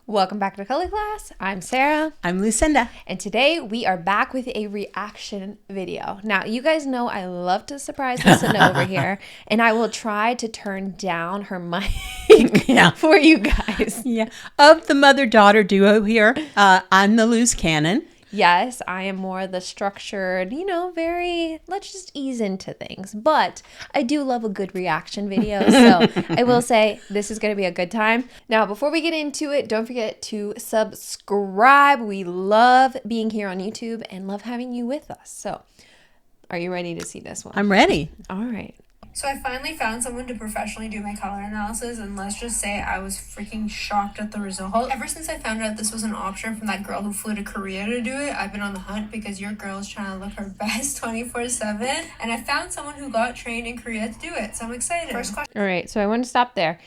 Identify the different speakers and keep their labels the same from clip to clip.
Speaker 1: Welcome back to Color Class. I'm Sarah.
Speaker 2: I'm Lucinda.
Speaker 1: And today we are back with a reaction video. Now, you guys know I love to surprise Lucinda over here, and I will try to turn down her mic for you guys.
Speaker 2: Yeah. Of the mother-daughter duo here, I'm the loose cannon.
Speaker 1: Yes, I am more the structured, very, let's just ease into things. But I do love a good reaction video. So I will say this is going to be a good time. Now, before we get into it, don't forget to subscribe. We love being here on YouTube and love having you with us. So are you ready to see this one?
Speaker 2: I'm ready.
Speaker 1: All right.
Speaker 3: So I finally found someone to professionally do my color analysis, and let's just say I was freaking shocked at the result. Ever since I found out this was an option from that girl who flew to Korea to do it, I've been on the hunt because your girl's trying to look her best 24/7, and I found someone who got trained in Korea to do it, so I'm excited. First question.
Speaker 1: All right, so I want to stop there.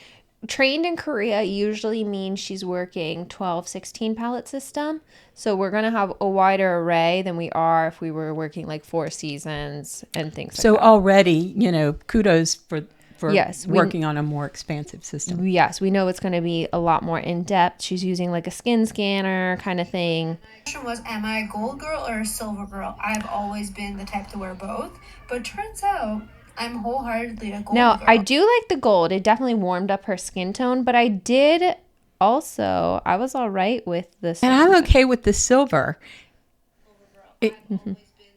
Speaker 1: Trained in Korea usually means she's working 12-16 palette system. So we're going to have a wider array than we are if we were working like 4 seasons and things
Speaker 2: So
Speaker 1: like that.
Speaker 2: already, kudos for
Speaker 1: Yes,
Speaker 2: working on a more expansive system.
Speaker 1: Yes, we know it's going to be a lot more in-depth. She's using like a skin scanner kind of thing.
Speaker 3: The question was, am I a gold girl or a silver girl? I've always been the type to wear both, but turns out I'm wholeheartedly a gold
Speaker 1: Now,
Speaker 3: girl.
Speaker 1: I do like the gold. It definitely warmed up her skin tone, but I was all right with this.
Speaker 2: And I'm okay with the silver.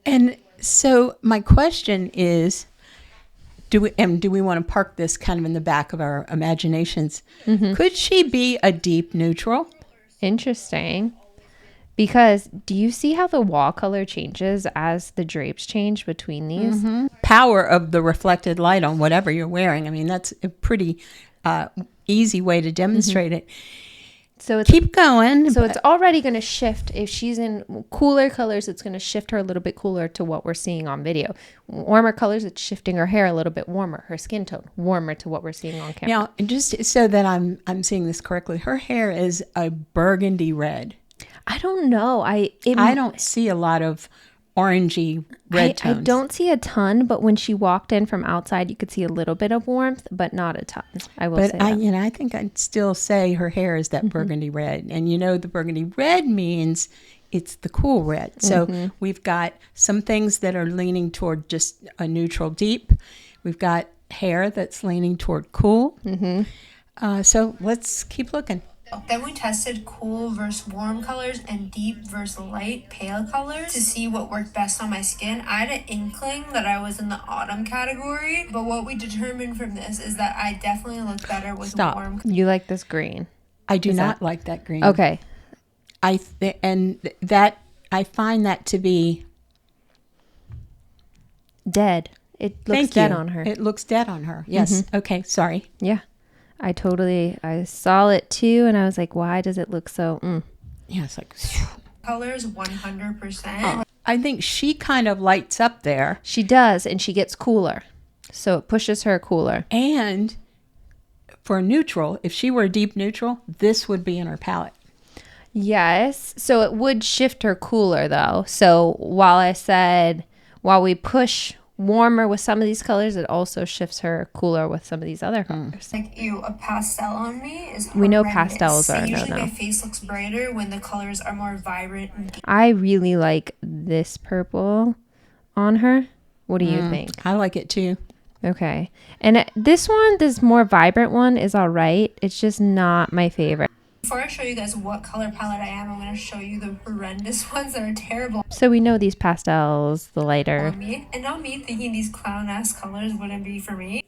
Speaker 2: And so my question is, do we want to park this kind of in the back of our imaginations? Could she be a deep neutral?
Speaker 1: Interesting. Because do you see how the wall color changes as the drapes change between these?
Speaker 2: Power of the reflected light on whatever you're wearing. I mean, that's a pretty easy way to demonstrate it.
Speaker 1: So it's
Speaker 2: Keep going.
Speaker 1: So it's already going to shift. If she's in cooler colors, it's going to shift her a little bit cooler to what we're seeing on video. Warmer colors, it's shifting her hair a little bit warmer. Her skin tone warmer to what we're seeing on camera.
Speaker 2: Now, just so that I'm seeing this correctly, her hair is a burgundy red.
Speaker 1: I don't know. I
Speaker 2: don't see a lot of orangey red tones.
Speaker 1: I don't see a ton, but when she walked in from outside, you could see a little bit of warmth, but not a ton. I will say that.
Speaker 2: I think I'd still say her hair is that burgundy red. And the burgundy red means it's the cool red. So we've got some things that are leaning toward just a neutral deep. We've got hair that's leaning toward cool. So let's keep looking.
Speaker 3: Then we tested cool versus warm colors and deep versus light pale colors to see what worked best on my skin. I had an inkling that I was in the autumn category, but what we determined from this is that I definitely look better with warm.
Speaker 1: You like this green?
Speaker 2: I do not like that green.
Speaker 1: Okay.
Speaker 2: I find that to be
Speaker 1: dead. It looks dead on her.
Speaker 2: It looks dead on her. Yes. Okay. Sorry.
Speaker 1: Yeah. I saw it too, and I was like, why does it look so?
Speaker 2: Yeah, it's like
Speaker 3: Colors 100%.
Speaker 2: I think she kind of lights up there.
Speaker 1: She does, and she gets cooler. So it pushes her cooler.
Speaker 2: And for a neutral, if she were a deep neutral, this would be in her palette.
Speaker 1: Yes. So it would shift her cooler, though. So while we push warmer with some of these colors, it also shifts her cooler with some of these other colors.
Speaker 3: Like, a pastel on me is horrendous.
Speaker 1: We know pastels are
Speaker 3: usually
Speaker 1: no.
Speaker 3: My face looks brighter when the colors are more vibrant and deep.
Speaker 1: I really like this purple on her. What do you think?
Speaker 2: I like it too.
Speaker 1: Okay. And this more vibrant one is all right. It's just not my favorite.
Speaker 3: Before I show you guys what color palette I am, I'm going to show you the horrendous ones that are terrible
Speaker 1: So we know these pastels, the lighter.
Speaker 3: on me. And not me thinking these clown-ass colors wouldn't be for me.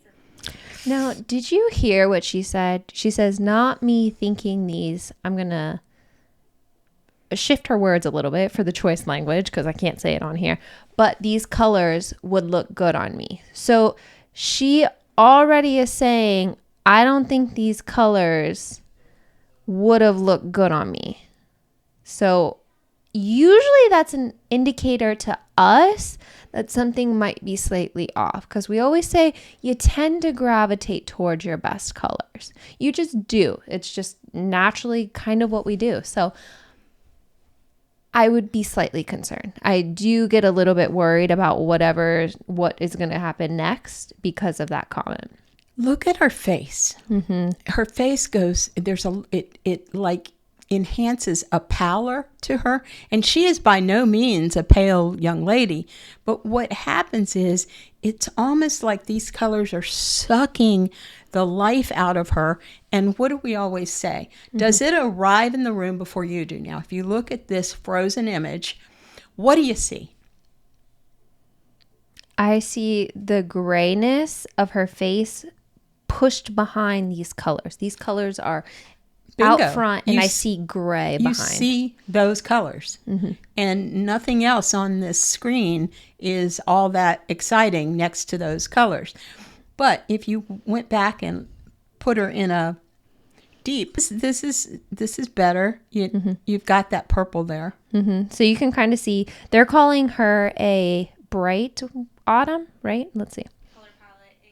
Speaker 1: Now, did you hear what she said? She says, not me thinking these. I'm going to shift her words a little bit for the choice language because I can't say it on here. But these colors would look good on me. So she already is saying, I don't think these colors would have looked good on me. So usually that's an indicator to us that something might be slightly off, because we always say you tend to gravitate towards your best colors. You just do. It's just naturally kind of what we do. So I would be slightly concerned. I do get a little bit worried about what is going to happen next because of that comment.
Speaker 2: Look at her face. Her face goes, it like enhances a pallor to her. And she is by no means a pale young lady. But what happens is it's almost like these colors are sucking the life out of her. And what do we always say? Does it arrive in the room before you do? Now, if you look at this frozen image, what do you see?
Speaker 1: I see the grayness of her face pushed behind these colors. These colors are
Speaker 2: Bingo.
Speaker 1: out front, and I see gray behind.
Speaker 2: You see those colors. And nothing else on this screen is all that exciting next to those colors. But if you went back and put her in a deep, this is better. You've got that purple there.
Speaker 1: So you can kind of see, they're calling her a bright autumn, right? Let's see.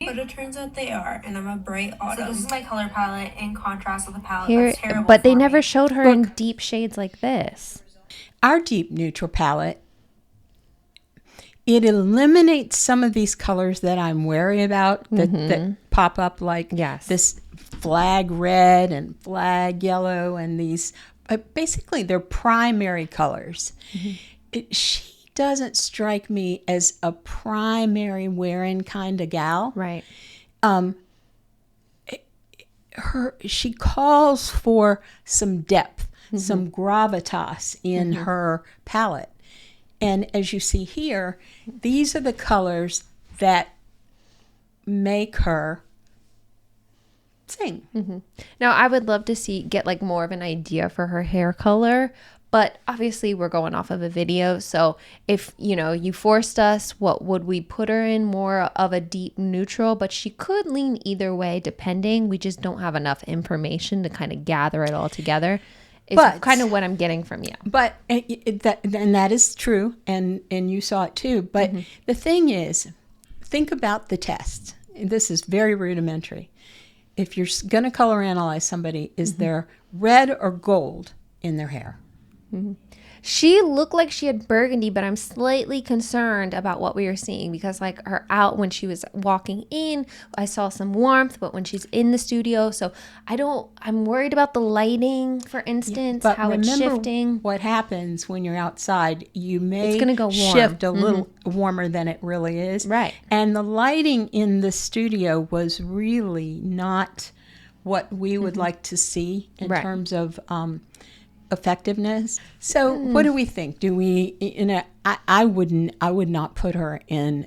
Speaker 3: But it turns out they are, and I'm a bright autumn. So this is my color palette in contrast with the palette.
Speaker 1: Here,
Speaker 3: That's terrible.
Speaker 1: but they
Speaker 3: for
Speaker 1: never
Speaker 3: me.
Speaker 1: showed her in deep shades like this.
Speaker 2: Our deep neutral palette, it eliminates some of these colors that I'm wary about that pop up, like this flag red and flag yellow, and these basically they're primary colors. She doesn't strike me as a primary wearing kind of gal.
Speaker 1: Right.
Speaker 2: She calls for some depth, some gravitas in her palette. And as you see here, these are the colors that make her sing.
Speaker 1: Now, I would love to get like more of an idea for her hair color, but obviously we're going off of a video. So if, you forced us, what would we put her in? More of a deep neutral, but she could lean either way depending. We just don't have enough information to kind of gather it all together. It's kind of what I'm getting from you.
Speaker 2: But that is true, and you saw it too. But the thing is, think about the test. This is very rudimentary. If you're going to color analyze somebody, is there red or gold in their hair?
Speaker 1: She looked like she had burgundy, but I'm slightly concerned about what we were seeing because like when she was walking in, I saw some warmth, but when she's in the studio, so I'm worried about the lighting, for instance,
Speaker 2: but
Speaker 1: how it's shifting.
Speaker 2: What happens when you're outside, you may
Speaker 1: it's gonna go warm.
Speaker 2: Shift a little warmer than it really is.
Speaker 1: Right.
Speaker 2: And the lighting in the studio was really not what we would like to see in terms of effectiveness. So what do we think? Do we, I would not put her in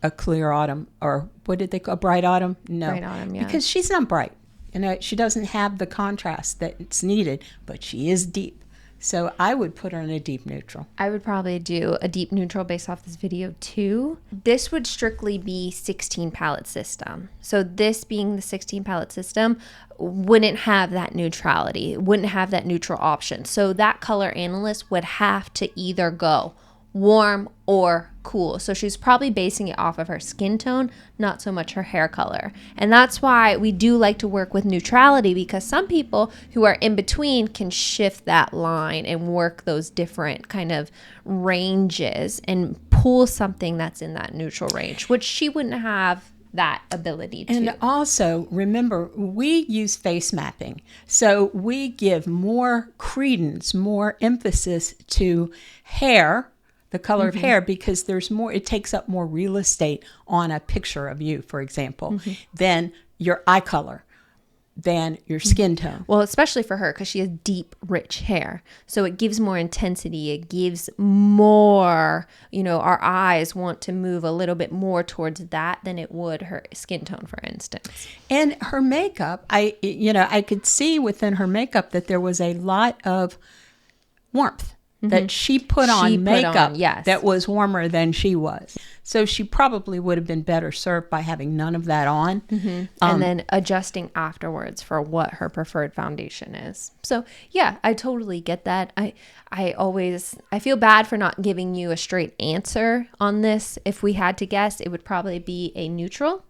Speaker 2: a clear autumn, or what did they call a bright autumn? No.
Speaker 1: Bright autumn, yeah.
Speaker 2: Because she's not bright. She doesn't have the contrast that's needed, but she is deep. So I would put her in a deep neutral.
Speaker 1: I would probably do a deep neutral based off this video too. This would strictly be 16 palette system. So this being the 16 palette system wouldn't have that neutrality, wouldn't have that neutral option. So that color analyst would have to either go warm or cool. So she's probably basing it off of her skin tone, not so much her hair color. And that's why we do like to work with neutrality, because some people who are in between can shift that line and work those different kind of ranges and pull something that's in that neutral range, which she wouldn't have that ability to.
Speaker 2: And also, remember, we use face mapping. So we give more credence, more emphasis to hair, the color of hair, because there's more, it takes up more real estate on a picture of you, for example, than your eye color, than your skin tone.
Speaker 1: Well, especially for her, because she has deep, rich hair. So it gives more intensity. It gives more, our eyes want to move a little bit more towards that than it would her skin tone, for instance.
Speaker 2: And her makeup, I could see within her makeup that there was a lot of warmth. That she put on makeup that was warmer than she was. So she probably would have been better served by having none of that on.
Speaker 1: And then adjusting afterwards for what her preferred foundation is. So yeah, I totally get that. I feel bad for not giving you a straight answer on this. If we had to guess, it would probably be a neutral.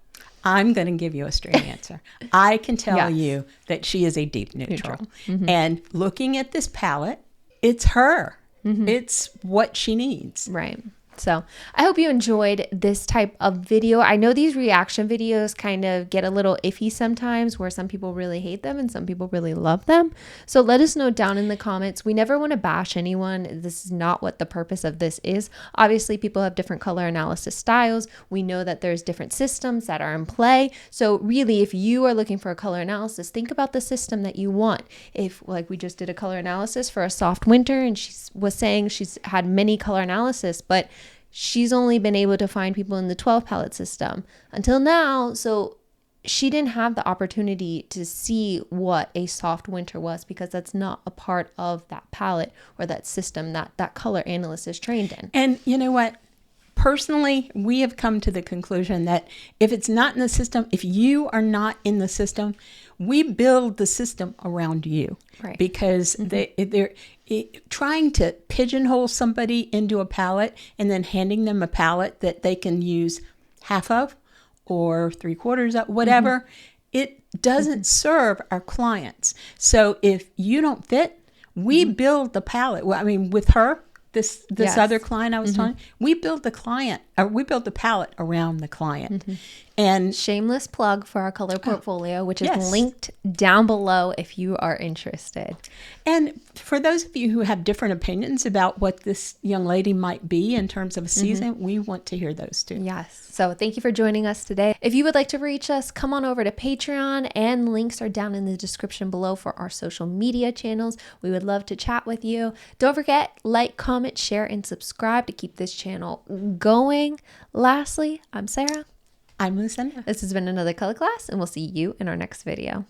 Speaker 2: I'm going to give you a straight answer. I can tell you that she is a deep neutral. And looking at this palette, it's her. It's what she needs.
Speaker 1: Right. So I hope you enjoyed this type of video. I know these reaction videos kind of get a little iffy sometimes, where some people really hate them and some people really love them. So let us know down in the comments. We never want to bash anyone. This is not what the purpose of this is. Obviously, people have different color analysis styles. We know that there's different systems that are in play. So really, if you are looking for a color analysis, think about the system that you want. If, like, we just did a color analysis for a soft winter, and she was saying she's had many color analysis, but she's only been able to find people in the 12 palette system until now. So she didn't have the opportunity to see what a soft winter was, because that's not a part of that palette or that system that color analyst is trained in.
Speaker 2: And you know what? Personally, we have come to the conclusion that if it's not in the system, if you are not in the system, we build the system around you.
Speaker 1: Right.
Speaker 2: Because they're trying to pigeonhole somebody into a palette and then handing them a palette that they can use half of or 3/4 of, whatever. It doesn't serve our clients. So if you don't fit, we build the palette. Well, I mean, with her, this
Speaker 1: Yes.
Speaker 2: other client I was telling, we build the palette around the client. And
Speaker 1: Shameless plug for our color portfolio, which is
Speaker 2: yes.
Speaker 1: linked down below if you are interested.
Speaker 2: And for those of you who have different opinions about what this young lady might be in terms of a season, we want to hear those too.
Speaker 1: Yes. So thank you for joining us today. If you would like to reach us, come on over to Patreon, and links are down in the description below for our social media channels. We would love to chat with you. Don't forget, like, comment, share, and subscribe to keep this channel going. Lastly, I'm Sarah.
Speaker 2: I'm Lucinda.
Speaker 1: This has been another color class, and we'll see you in our next video.